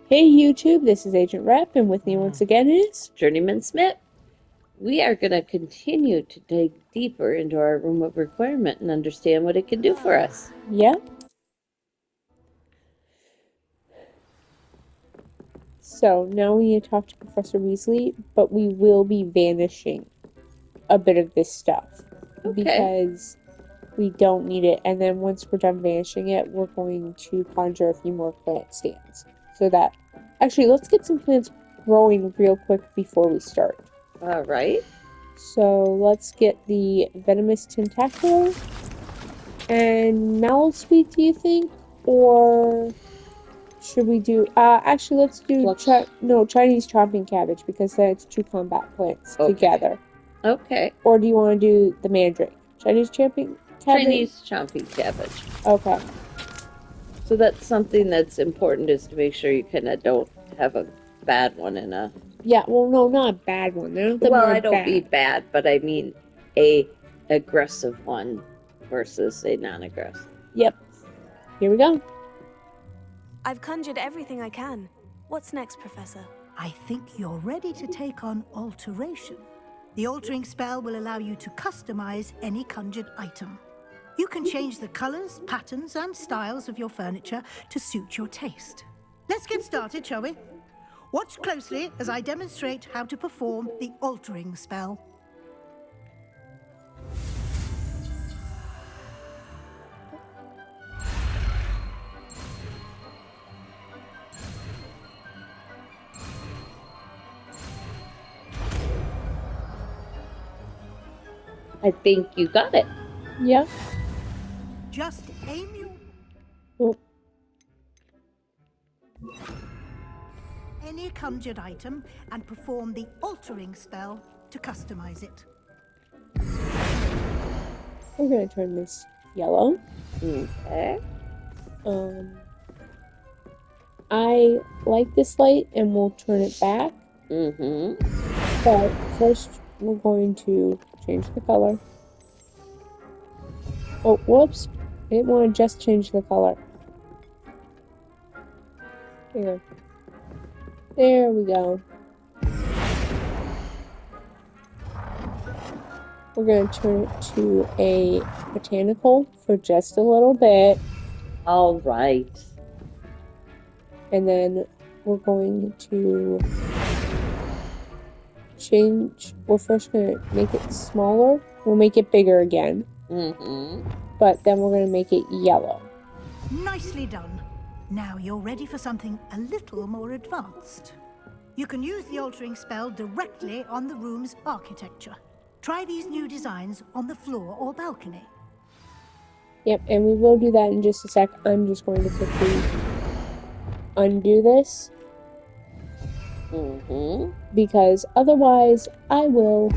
Hey YouTube, this is Agent Rep, and with me once again is Journeyman Smith. We are going to continue to dig deeper into our room of requirement and understand what it can do for us. yeah. So now we need to talk to Professor Weasley, but we will be vanishing a bit of this stuff Okay. because we don't need it. And then once we're done vanishing it, we're going to conjure a few more plant stands. So that actually, let's get some plants growing real quick before we start. All right. So let's get the venomous tentacular and mallow-sweet, do you think? Or should we do actually let's do Chinese chopping cabbage because then it's two combat plants Okay. together. Okay. Or do you want to do the mandrake? Chinese chopping cabbage? Chinese chomping cabbage. Okay. So that's something that's important is to make sure you kind of don't have a bad one in a. Yeah, well no, not a bad one. None of them Well, are I don't mean bad. bad, but I mean a aggressive one versus a non-aggressive. Yep. Here we go. I've conjured everything I can. What's next, Professor? I think you're ready to take on alteration. The altering spell will allow you to customize any conjured item. You can change the colors, patterns, and styles of your furniture to suit your taste. Let's get started, shall we? Watch closely as I demonstrate how to perform the altering spell. I think you got it. Yeah. Just aim your Oh. any conjured item and perform the altering spell to customize it. We're gonna turn this yellow. Okay. I like this light and we'll turn it back. But first we're going to change the color. Oh, whoops. I didn't want to just change the color. Here. There we go. We're going to turn it to a botanical for just a little bit. All right. And then we're going to change. We're first going to make it smaller. We'll make it bigger again. But then we're going to make it yellow. Nicely done. Now you're ready for something a little more advanced. You can use the altering spell directly on the room's architecture. Try these new designs on the floor or balcony. Yep, and we will do that in just a sec. I'm just going to quickly undo this. Because otherwise I will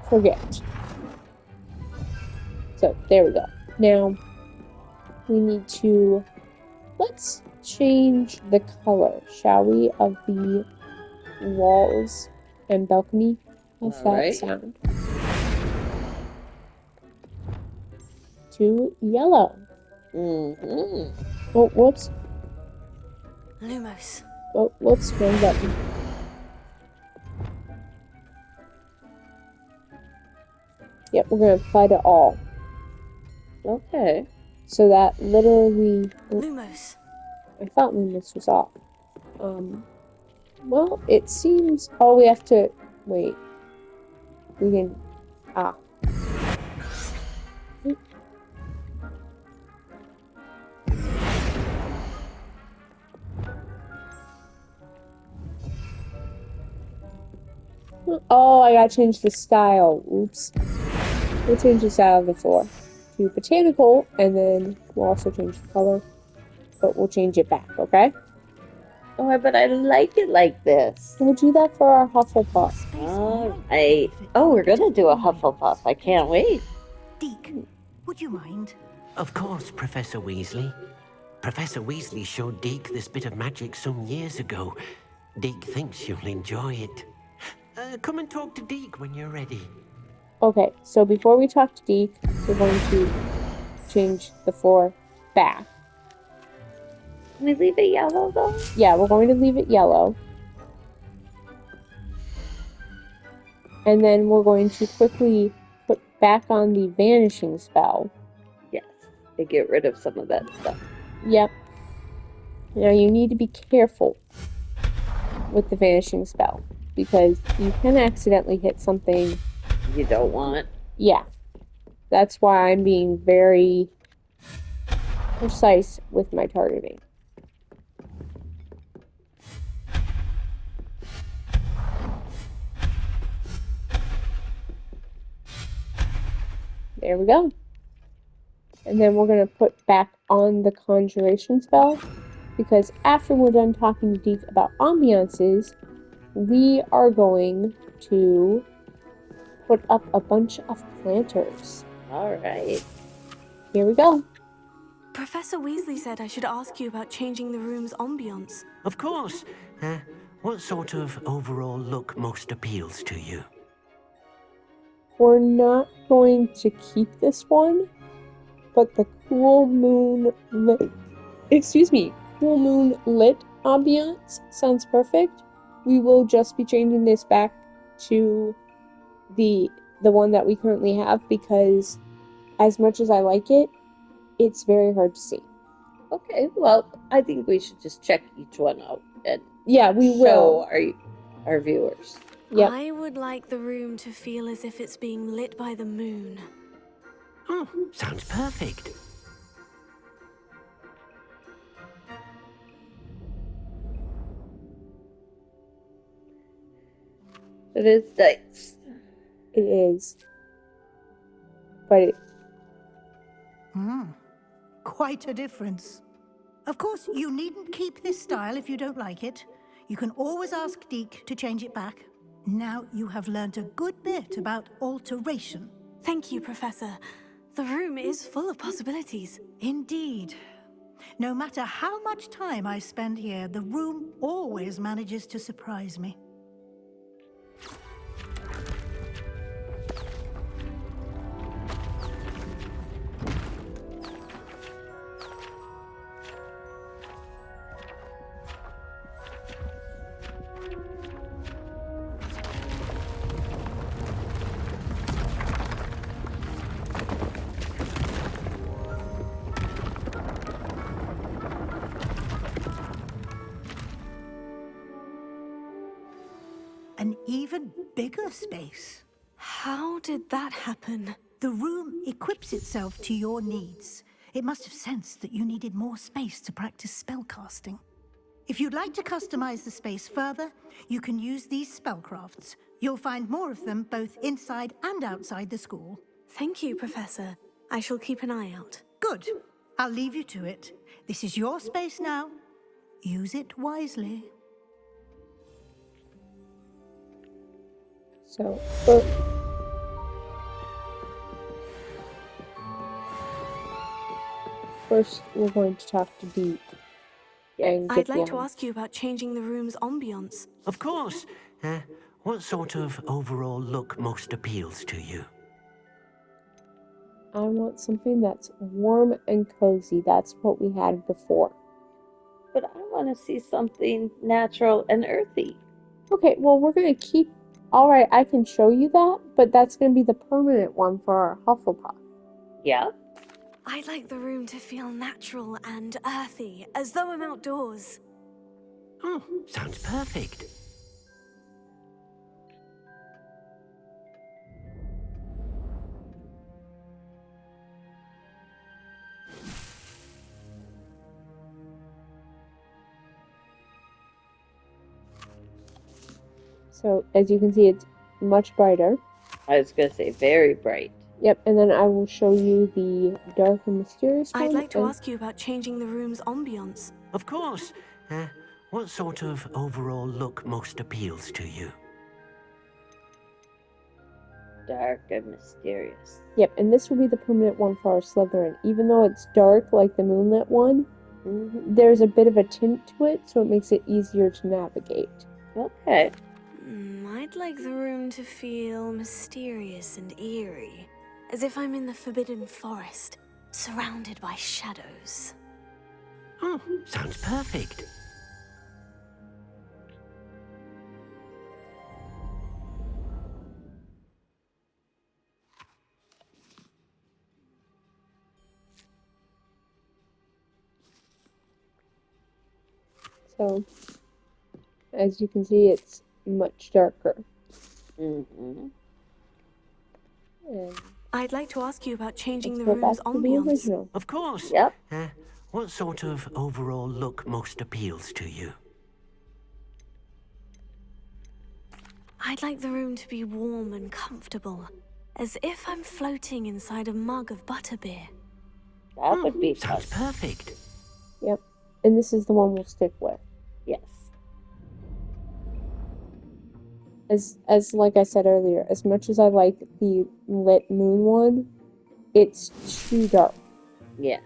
forget. So there we go. Now we need to, let's change the color, shall we, of the walls and balcony. How's that sound? To yellow. Oh, whoops. Lumos. Oh, whoops, wrong button. Yep, we're gonna apply to all. Okay. So that literally... Lumos. I thought Lumos was off. Well, it seems... Oh, we have to... Wait. We can... Ah. Oh, I gotta change the style. Oops. We'll change the style of the floor to botanical, and then we'll also change the color. But we'll change it back, okay? Oh, but I like it like this. We'll do that for our Hufflepuff. All right. Oh, we're gonna do a Hufflepuff. I can't wait. Deek, would you mind? Of course, Professor Weasley. Professor Weasley showed Deek this bit of magic some years ago. Deek thinks you'll enjoy it. Come and talk to Deek when you're ready. Okay, so before we talk to Deek, we're going to change the floor back. Can we leave it yellow though? Yeah, we're going to leave it yellow. And then we're going to quickly put back on the vanishing spell. Yes. To get rid of some of that stuff. Yep. Now you need to be careful with the vanishing spell because you can accidentally hit something You don't want. Yeah. That's why I'm being very precise with my targeting. There we go. And then we're going to put back on the conjuration spell because after we're done talking to Deke about ambiances, we are going to put up a bunch of planters. All right. Here we go. Professor Weasley said I should ask you about changing the room's ambience. Of course. What sort of overall look most appeals to you? We're not going to keep this one, but the cool moon lit ambiance sounds perfect. We will just be changing this back to the one that we currently have because as much as I like it, it's very hard to see. Okay, well, I think we should just check each one out and we will. show our viewers. Yep. I would like the room to feel as if it's being lit by the moon. Oh, sounds perfect. It is nice. It is. But Quite a difference. Of course, you needn't keep this style if you don't like it. You can always ask Deke to change it back. Now you have learnt a good bit about alteration. Thank you, Professor. The room is full of possibilities. Indeed. No matter how much time I spend here, the room always manages to surprise me. An even bigger space. How did that happen? The room equips itself to your needs. It must have sensed that you needed more space to practice spellcasting. If you'd like to customize the space further, you can use these spellcrafts. You'll find more of them both inside and outside the school. Thank you, Professor. I shall keep an eye out. Good. I'll leave you to it. This is your space now. Use it wisely. so first we're going to talk to Deke. I'd like to ask you about changing the room's ambience. Of course. What sort of overall look most appeals to you? I want something that's warm and cozy. That's what we had before. But I want to see something natural and earthy. Okay, well, we're going to keep... Alright, I can show you that, but that's going to be the permanent one for our Hufflepuff. Yeah? I'd like the room to feel natural and earthy, as though I'm outdoors. Oh, sounds perfect. So, as you can see, it's much brighter. I was going to say very bright. Yep, and then I will show you the dark and mysterious one. I'd like to ask you about changing the room's ambience. Of course. What sort of overall look most appeals to you? Dark and mysterious. Yep, and this will be the permanent one for our Slytherin. Even though it's dark like the moonlit one, there's a bit of a tint to it, so it makes it easier to navigate. Okay. I'd like the room to feel mysterious and eerie, as if I'm in the Forbidden Forest, surrounded by shadows. Oh, sounds perfect. So, as you can see, it's much darker. Mm-hmm. And I'd like to ask you about changing let's the go back room's to the ambiance. original. Of course. Yep. What sort of overall look most appeals to you? I'd like the room to be warm and comfortable, as if I'm floating inside a mug of butterbeer. That would be Sounds fun. perfect. Yep. And this is the one we'll stick with. Yes. As like I said earlier, as much as I like the lit moon one, it's too dark. Yeah.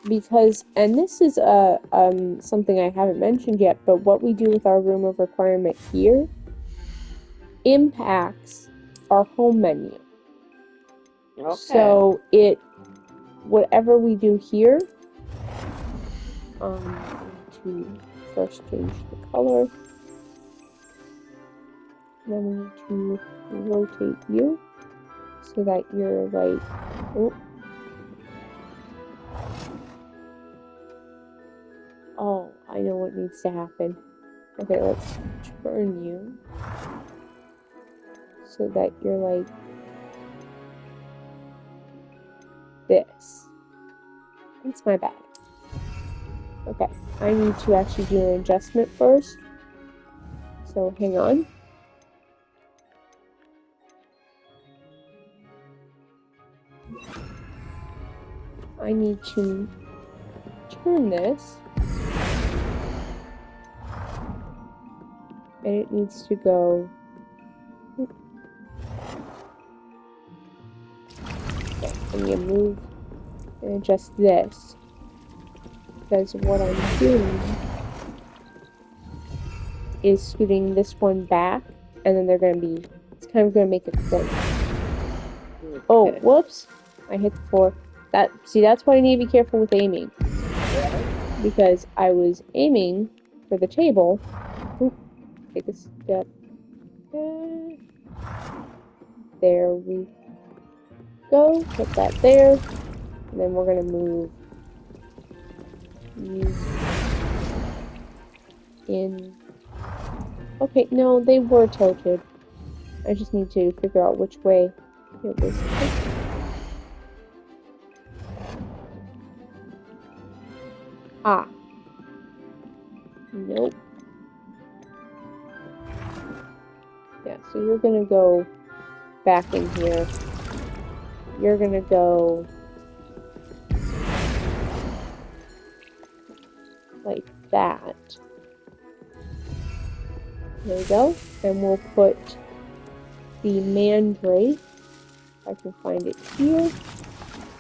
Because, and this is something I haven't mentioned yet, but what we do with our room of requirement here impacts our home menu. Okay. So whatever we do here, I'm going to first change the color. Then we need to rotate you so that you're like, oh, I know what needs to happen. Okay, let's turn you so that you're like this. That's my bad. Okay, I need to actually do an adjustment first. So hang on. I need to turn this. And it needs to go. Okay, and you move and adjust this. Because what I'm doing is scooting this one back, and then they're going to be, it's kind of going to make a corner. Oh, Okay. whoops. I hit the floor. See, that's why I need to be careful with aiming. Because I was aiming for the table. Oop, take a step. There we go. Put that there. And then we're going to move these in. Okay, no, they were tilted. I just need to figure out which way it was. Ah. Nope. Yeah, so you're gonna go back in here. You're gonna go like that. There we go. And we'll put the mandrake, if I can find it here.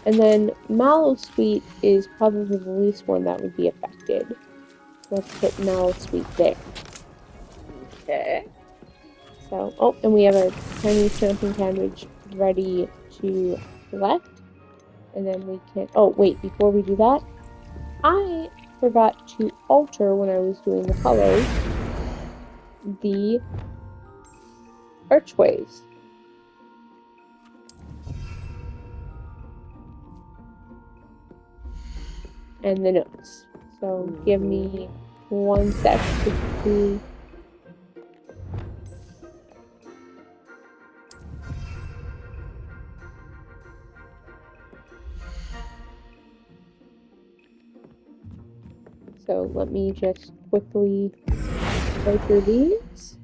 And then mallow sweet is probably the least one that would be affected. Let's put mallow sweet there. Okay. So, oh, and we have a tiny snapping cabbage ready to collect. And then we can, oh, wait, before we do that, I forgot to alter when I was doing the colors, the archways. And the notes. So give me 1 sec to do. So let me just quickly go through these.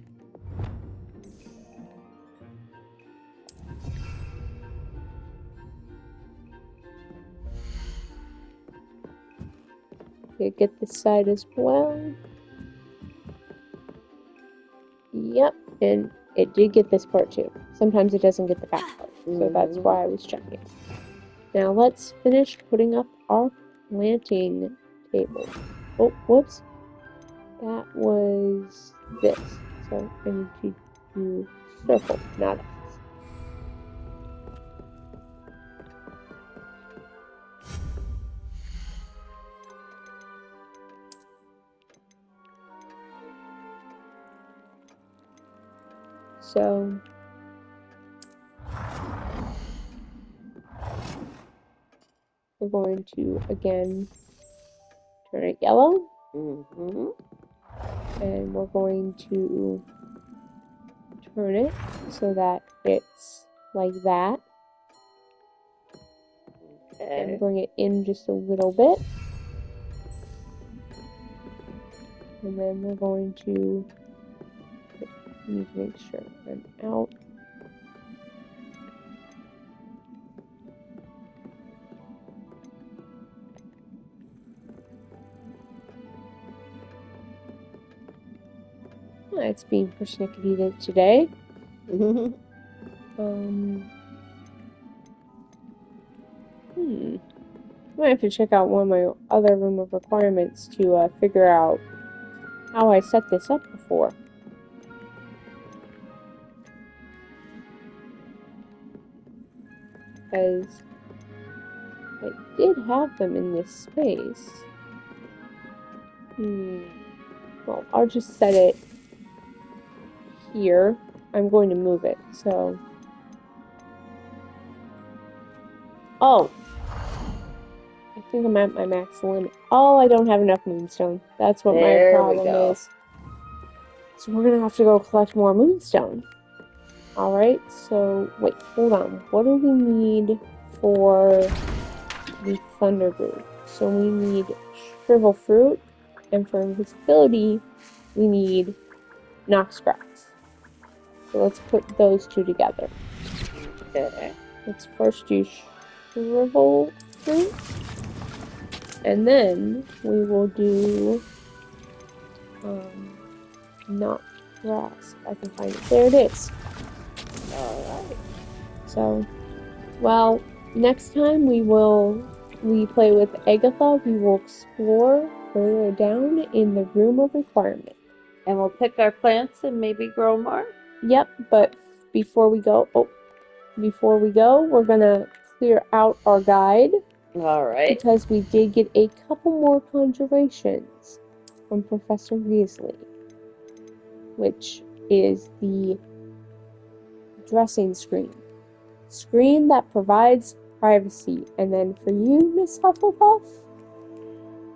Okay, get this side as well. Yep, and it did get this part too. Sometimes it doesn't get the back part, so that's why I was checking. Now let's finish putting up our planting table. Oh, whoops. That was this. So I need to do circle, not X. So we're going to again turn it yellow. Mm-hmm. And we're going to turn it so that it's like that. Okay. And bring it in just a little bit. And then we're going to need to make sure I'm out. It's being persnickety today. I might have to check out one of my other room of requirements to figure out how I set this up before. Because I did have them in this space. Well, I'll just set it here. I'm going to move it, so... Oh! I think I'm at my max limit. Oh, I don't have enough moonstone. That's what my problem is. So we're gonna have to go collect more moonstone. Alright, so... Wait, hold on. What do we need for the thunder brew? So we need shrivel fruit, and for invisibility, we need Noxcrax. So let's put those two together. Okay. Let's first do shrivel fruit, and then we will do not grass. I can find it. There it is. Alright. So, well, next time we play with Agatha, we will explore further down in the room of requirement. And we'll pick our plants and maybe grow more? Yep, but before we go, we're gonna clear out our guide. Alright. Because we did get a couple more conjurations from Professor Weasley, which is the dressing screen. Screen that provides privacy. And then for you, Miss Hufflepuff?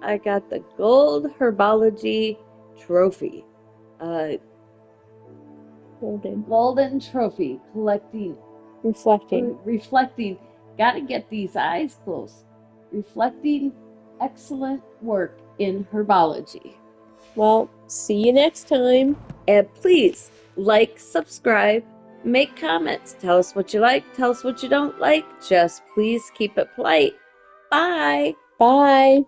I got the gold herbology trophy. Golden trophy. Reflecting. Gotta get these eyes closed. Reflecting excellent work in herbology. Well, see you next time. And please like, subscribe, make comments. Tell us what you like. Tell us what you don't like. Just please keep it polite. Bye. Bye.